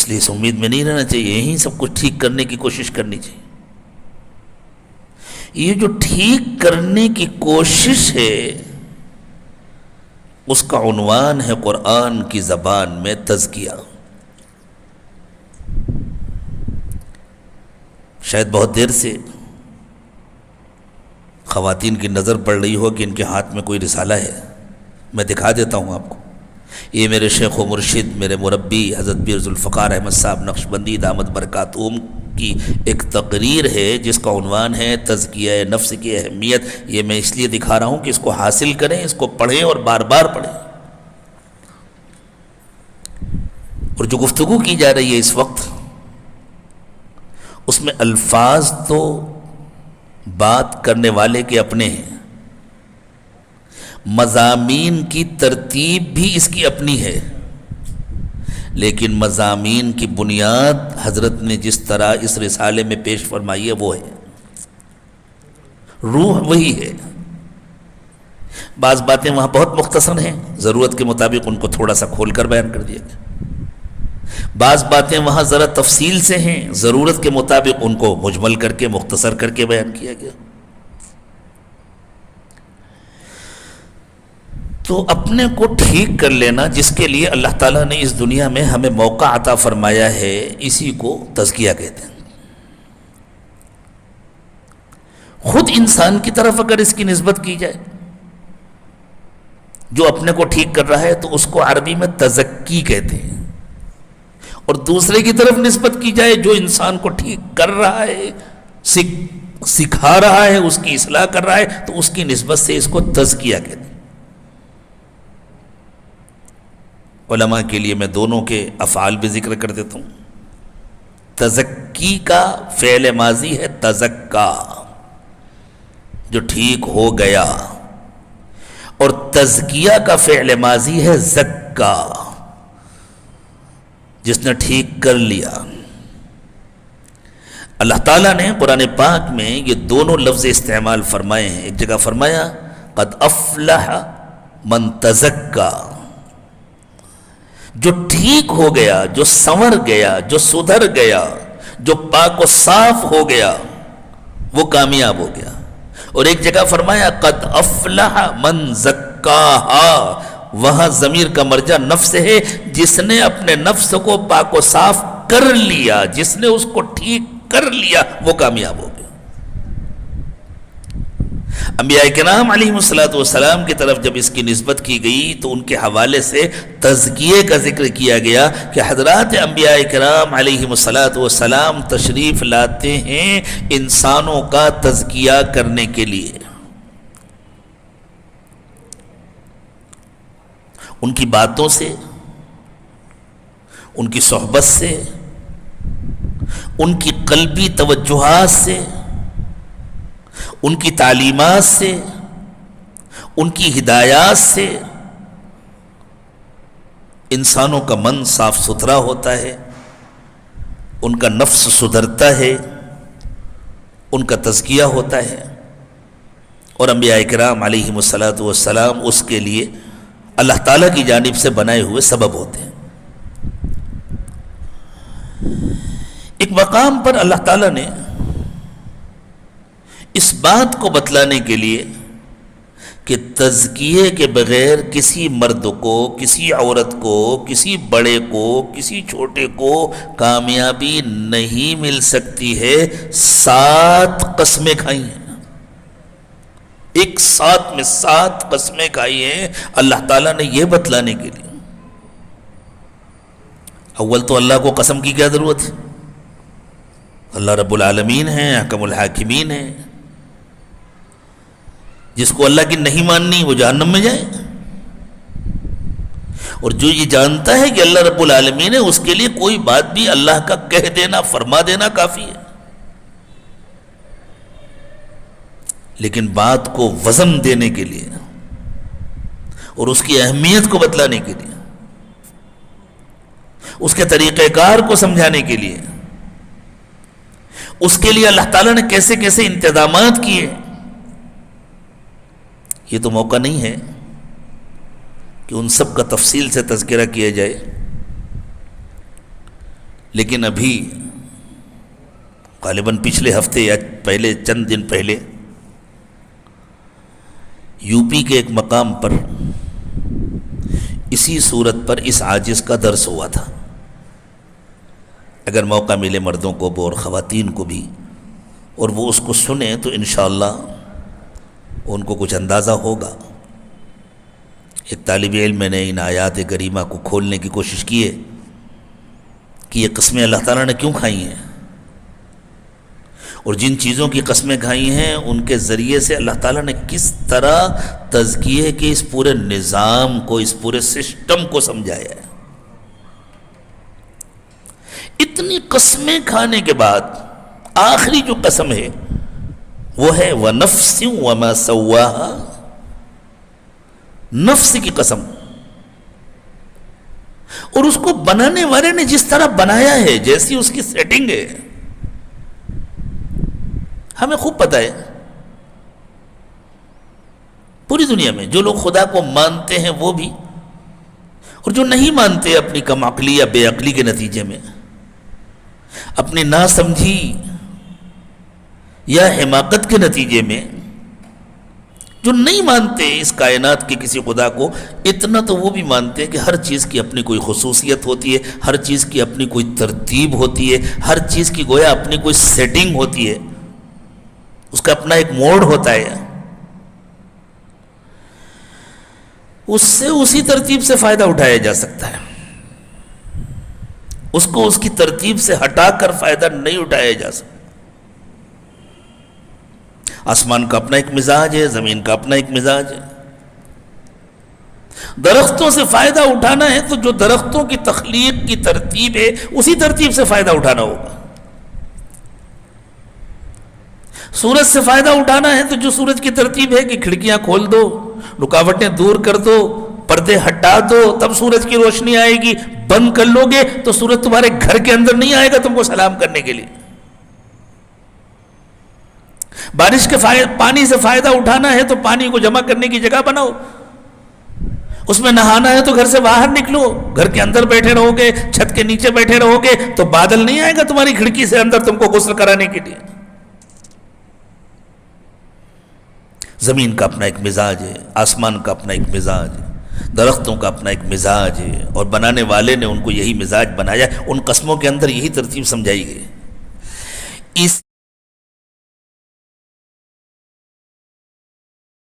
اس لیے اس امید میں نہیں رہنا چاہیے یہیں سب کچھ ٹھیک کرنے کی کوشش کرنی چاہیے. یہ جو ٹھیک کرنے کی کوشش ہے اس کا عنوان ہے قرآن کی زبان میں تزکیہ. شاید بہت دیر سے خواتین کی نظر پڑ رہی ہو کہ ان کے ہاتھ میں کوئی رسالہ ہے. میں دکھا دیتا ہوں آپ کو. یہ میرے شیخ و مرشد میرے مربی حضرت پیر ذوالفقار احمد صاحب نقشبندی دامت برکاتہم کی ایک تقریر ہے جس کا عنوان ہے تزکیہ نفس کی اہمیت. یہ میں اس لیے دکھا رہا ہوں کہ اس کو حاصل کریں، اس کو پڑھیں اور بار بار پڑھیں. اور جو گفتگو کی جا رہی ہے اس وقت اس میں الفاظ تو بات کرنے والے کے اپنے ہیں، مضامین کی ترتیب بھی اس کی اپنی ہے، لیکن مضامین کی بنیاد حضرت نے جس طرح اس رسالے میں پیش فرمائی ہے وہ ہے، روح وہی ہے. بعض باتیں وہاں بہت مختصر ہیں، ضرورت کے مطابق ان کو تھوڑا سا کھول کر بیان کر دیا گیا. بعض باتیں وہاں ذرا تفصیل سے ہیں، ضرورت کے مطابق ان کو مجمل کر کے مختصر کر کے بیان کیا گیا. تو اپنے کو ٹھیک کر لینا جس کے لیے اللہ تعالیٰ نے اس دنیا میں ہمیں موقع عطا فرمایا ہے، اسی کو تزکیہ کہتے ہیں. خود انسان کی طرف اگر اس کی نسبت کی جائے، جو اپنے کو ٹھیک کر رہا ہے تو اس کو عربی میں تزکی کہتے ہیں، اور دوسرے کی طرف نسبت کی جائے جو انسان کو ٹھیک کر رہا ہے، سکھا رہا ہے، اس کی اصلاح کر رہا ہے، تو اس کی نسبت سے اس کو تزکیہ کہتے ہیں. علماء کے لیے میں دونوں کے افعال بھی ذکر کر دیتا ہوں. تزکی کا فعل ماضی ہے تزکا، جو ٹھیک ہو گیا، اور تزکیہ کا فعل ماضی ہے زکا، جس نے ٹھیک کر لیا. اللہ تعالیٰ نے قرآن پاک میں یہ دونوں لفظ استعمال فرمائے ہیں. ایک جگہ فرمایا قد افلح من تزکا، جو ٹھیک ہو گیا، جو سنور گیا، جو سدھر گیا، جو پاک و صاف ہو گیا، وہ کامیاب ہو گیا. اور ایک جگہ فرمایا قد افلح من زکاہا، وہاں ضمیر کا مرجع نفس ہے، جس نے اپنے نفس کو پاک و صاف کر لیا، جس نے اس کو ٹھیک کر لیا، وہ کامیاب ہو گیا. انبیاء کرام علیہ السلام کی طرف جب اس کی نسبت کی گئی تو ان کے حوالے سے تزکیے کا ذکر کیا گیا کہ حضرات انبیاء کرام علیہ السلام تشریف لاتے ہیں انسانوں کا تزکیہ کرنے کے لیے. ان کی باتوں سے، ان کی صحبت سے، ان کی قلبی توجہات سے، ان کی تعلیمات سے، ان کی ہدایات سے انسانوں کا من صاف ستھرا ہوتا ہے، ان کا نفس سدھرتا ہے، ان کا تزکیہ ہوتا ہے. اور انبیاء کرام علیہ السلام اس کے لیے اللہ تعالیٰ کی جانب سے بنائے ہوئے سبب ہوتے ہیں. ایک مقام پر اللہ تعالیٰ نے اس بات کو بتلانے کے لیے کہ تزکیے کے بغیر کسی مرد کو، کسی عورت کو، کسی بڑے کو، کسی چھوٹے کو کامیابی نہیں مل سکتی ہے، 7 قسمیں کھائی ہیں. ایک ساتھ میں 7 قسمیں کھائی ہیں اللہ تعالیٰ نے یہ بتلانے کے لیے. اول تو اللہ کو قسم کی کیا ضرورت ہے؟ اللہ رب العالمین ہے، احکم الحاکمین ہے. جس کو اللہ کی نہیں ماننی وہ جہنم میں جائے، اور جو یہ جانتا ہے کہ اللہ رب العالمین ہے اس کے لیے کوئی بات بھی اللہ کا کہہ دینا، فرما دینا کافی ہے. لیکن بات کو وزن دینے کے لیے اور اس کی اہمیت کو بتلانے کے لیے، اس کے طریقہ کار کو سمجھانے کے لیے، اس کے لیے اللہ تعالیٰ نے کیسے کیسے انتظامات کیے. یہ تو موقع نہیں ہے کہ ان سب کا تفصیل سے تذکرہ کیا جائے، لیکن ابھی غالباً پچھلے ہفتے یا پہلے چند دن پہلے یو پی کے ایک مقام پر اسی صورت پر اس عاجز کا درس ہوا تھا. اگر موقع ملے مردوں کو اور خواتین کو بھی اور وہ اس کو سنیں تو انشاءاللہ ان کو کچھ اندازہ ہوگا. ایک طالب علم نے ان آیات کریمہ کو کھولنے کی کوشش کی ہے کہ یہ قسمیں اللہ تعالیٰ نے کیوں کھائی ہیں، اور جن چیزوں کی قسمیں کھائی ہیں ان کے ذریعے سے اللہ تعالیٰ نے کس طرح تزکیے کے اس پورے نظام کو، اس پورے سسٹم کو سمجھایا ہے. اتنی قسمیں کھانے کے بعد آخری جو قسم ہے وہ ہے وَنَفْسٍ وَمَا سَوَّاهَا، نفس کی قسم. اور اس کو بنانے والے نے جس طرح بنایا ہے، جیسی اس کی سیٹنگ ہے، ہمیں خوب پتہ ہے. پوری دنیا میں جو لوگ خدا کو مانتے ہیں وہ بھی، اور جو نہیں مانتے اپنی کم عقلی یا بے عقلی کے نتیجے میں، اپنی ناسمجھی یا حماقت کے نتیجے میں، جو نہیں مانتے اس کائنات کے کسی خدا کو، اتنا تو وہ بھی مانتے ہیں کہ ہر چیز کی اپنی کوئی خصوصیت ہوتی ہے، ہر چیز کی اپنی کوئی ترتیب ہوتی ہے، ہر چیز کی گویا اپنی کوئی سیٹنگ ہوتی ہے، اس کا اپنا ایک موڈ ہوتا ہے. اس سے اسی ترتیب سے فائدہ اٹھایا جا سکتا ہے، اس کو اس کی ترتیب سے ہٹا کر فائدہ نہیں اٹھایا جا سکتا. آسمان کا اپنا ایک مزاج ہے، زمین کا اپنا ایک مزاج ہے. درختوں سے فائدہ اٹھانا ہے تو جو درختوں کی تخلیق کی ترتیب ہے اسی ترتیب سے فائدہ اٹھانا ہوگا. سورج سے فائدہ اٹھانا ہے تو جو سورج کی ترتیب ہے کہ کھڑکیاں کھول دو، رکاوٹیں دور کر دو، پردے ہٹا دو، تب سورج کی روشنی آئے گی. بند کر لو گے تو سورج تمہارے گھر کے اندر نہیں آئے گا تم کو سلام کرنے کے لیے. بارش کے پانی سے فائدہ اٹھانا ہے تو پانی کو جمع کرنے کی جگہ بناؤ. اس میں نہانا ہے تو گھر سے باہر نکلو. گھر کے اندر بیٹھے رہو گے، چھت کے نیچے بیٹھے رہو گے تو بادل نہیں آئے گا تمہاری کھڑکی سے اندر تم کو غسل کرانے کے لیے. زمین کا اپنا ایک مزاج ہے، آسمان کا اپنا ایک مزاج ہے، درختوں کا اپنا ایک مزاج ہے، اور بنانے والے نے ان کو یہی مزاج بنایا. ان قسموں کے اندر یہی ترتیب سمجھائی گئی. اس